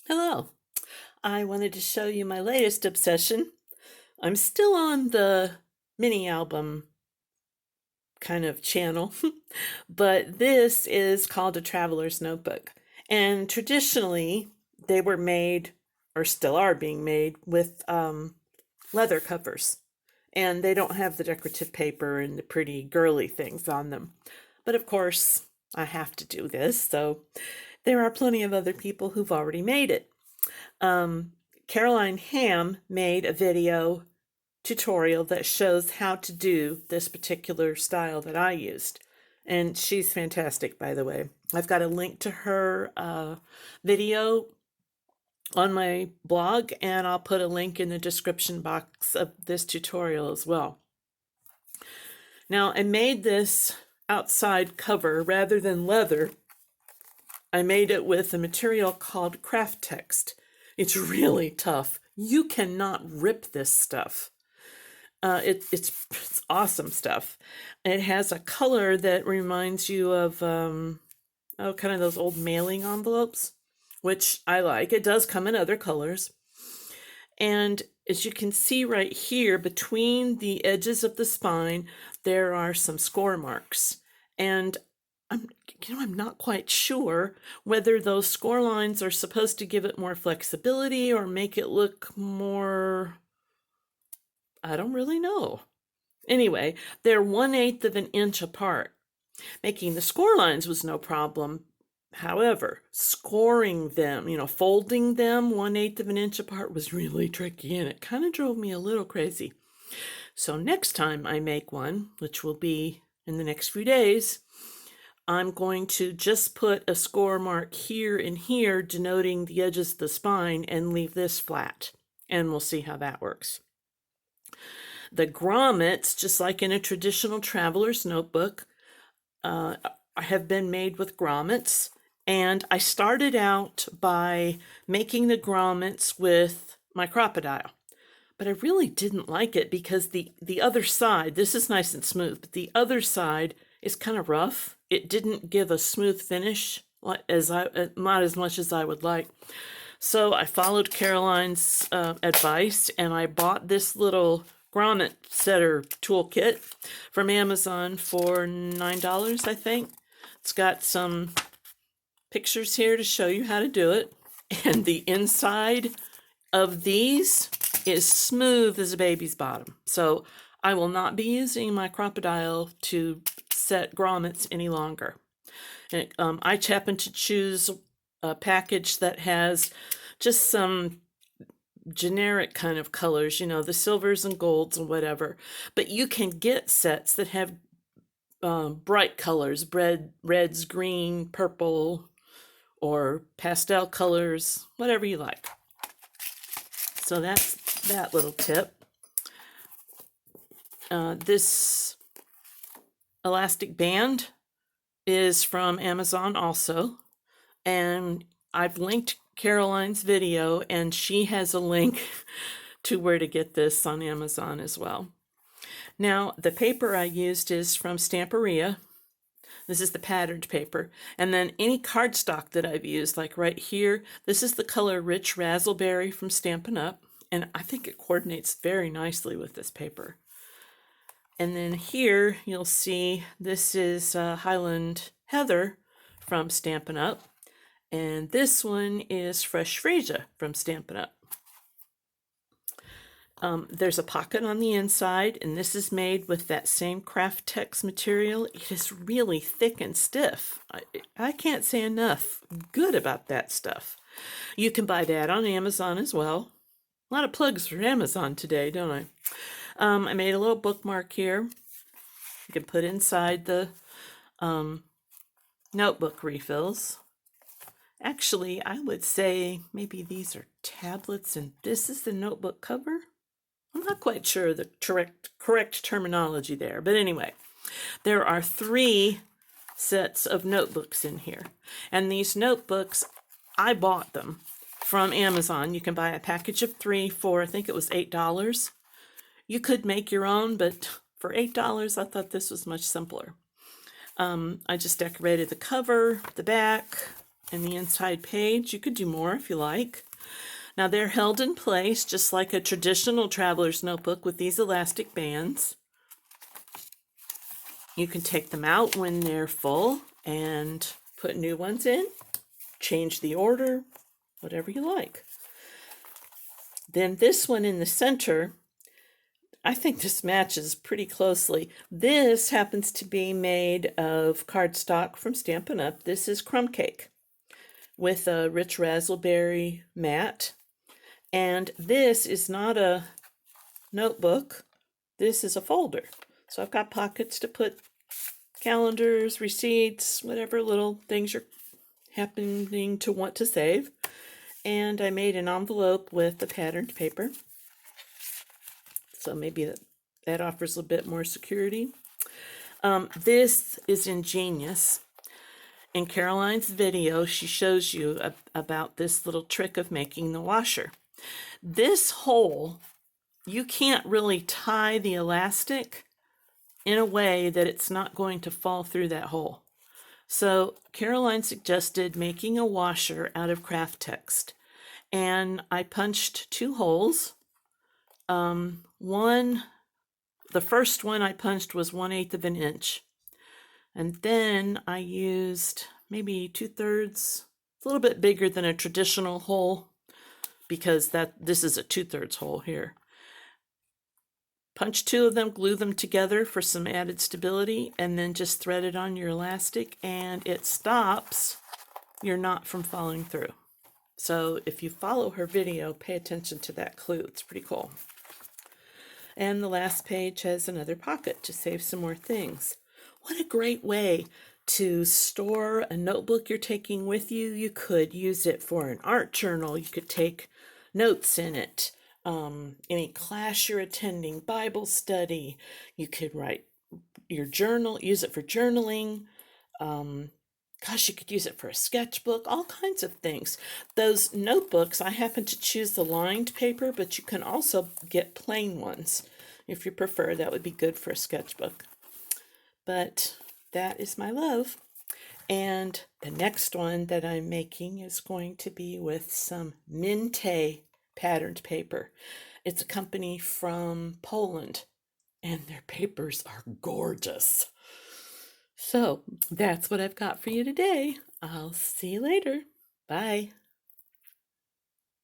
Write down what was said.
Hello. I wanted to show you my latest obsession. I'm still on the mini album kind of channel, but this is called a traveler's notebook. And traditionally, they were made, or still are being made, with leather covers. And they don't have the decorative paper and the pretty girly things on them. But of course, I have to do this, so there are plenty of other people who've already made it. Um, Caroline Ham made a video tutorial that shows how to do this particular style that I used. And she's fantastic, by the way. I've got a link to her video on my blog, and I'll put a link in the description box of this tutorial as well. Now, I made this outside cover rather than leather. I made it with a material called craft text. It's really tough. You cannot rip this stuff. It's awesome stuff. It has a color that reminds you of kind of those old mailing envelopes, which I like. It does come in other colors. And as you can see right here, between the edges of the spine, there are some score marks. And I'm not quite sure whether those score lines are supposed to give it more flexibility or make it look more. I don't really know. Anyway, they're 1/8 of an inch apart. Making the score lines was no problem. However, scoring them, folding them 1/8 of an inch apart was really tricky, and it kind of drove me a little crazy. So next time I make one, which will be in the next few days, I'm going to just put a score mark here and here denoting the edges of the spine and leave this flat. And we'll see how that works. The grommets, just like in a traditional traveler's notebook, have been made with grommets. And I started out by making the grommets with my crocodile. But I really didn't like it because the other side, this is nice and smooth, but the other side is kind of rough. It didn't give a smooth finish, not as much as I would like. So I followed Caroline's advice, and I bought this little grommet setter toolkit from Amazon for $9, I think. It's got some pictures here to show you how to do it. And the inside of these is smooth as a baby's bottom. So I will not be using my crocodile to set grommets any longer. And, I happen to choose a package that has just some generic kind of colors, the silvers and golds and whatever. But you can get sets that have bright colors, reds, green, purple, or pastel colors, whatever you like. So that's that little tip. This elastic band is from Amazon also, and I've linked Caroline's video, and she has a link to where to get this on Amazon as well. Now, the paper I used is from Stamperia. This is the patterned paper. And then any cardstock that I've used, like right here, this is the color Rich Razzleberry from Stampin' Up. And I think it coordinates very nicely with this paper. And then here you'll see this is Highland Heather from Stampin' Up. And this one is Fresh Freesia from Stampin' Up. There's a pocket on the inside, and this is made with that same craft text material. It is really thick and stiff. I can't say enough good about that stuff. You can buy that on Amazon as well. A lot of plugs for Amazon today, don't I? I made a little bookmark here. You can put inside the notebook refills. Actually, I would say maybe these are tablets and this is the notebook cover. I'm not quite sure the correct terminology there, but anyway, there are 3 sets of notebooks in here. And these notebooks, I bought them from Amazon. You can buy a package of 3 for, I think it was $8. You could make your own, but for $8, I thought this was much simpler. I just decorated the cover, the back, and the inside page. You could do more if you like. Now they're held in place just like a traditional traveler's notebook with these elastic bands. You can take them out when they're full and put new ones in, change the order, whatever you like. Then this one in the center, I think this matches pretty closely. This happens to be made of cardstock from Stampin' Up. This is Crumb Cake with a rich raspberry mat. And this is not a notebook. This is a folder. So I've got pockets to put calendars, receipts, whatever little things you're happening to want to save. And I made an envelope with the patterned paper. So maybe that offers a bit more security. This is ingenious. In Caroline's video, she shows you about this little trick of making the washer. This hole, you can't really tie the elastic in a way that it's not going to fall through that hole. So Caroline suggested making a washer out of craft text. And I punched 2 holes. The first one I punched was 1/8 of an inch. And then I used maybe 2/3, it's a little bit bigger than a traditional hole because this is a 2/3 hole here. Punch 2 of them, glue them together for some added stability, and then just thread it on your elastic, and it stops your knot from falling through. So if you follow her video, pay attention to that clue. It's pretty cool. And the last page has another pocket to save some more things. What a great way to store a notebook you're taking with you. You could use it for an art journal. You could take notes in it. Any class you're attending, Bible study. You could write your journal, use it for journaling. Gosh, you could use it for a sketchbook, all kinds of things. Those notebooks, I happen to choose the lined paper, but you can also get plain ones. If you prefer, that would be good for a sketchbook. But that is my love. And the next one that I'm making is going to be with some Minte patterned paper. It's a company from Poland, and their papers are gorgeous. So that's what I've got for you today. I'll see you later. Bye.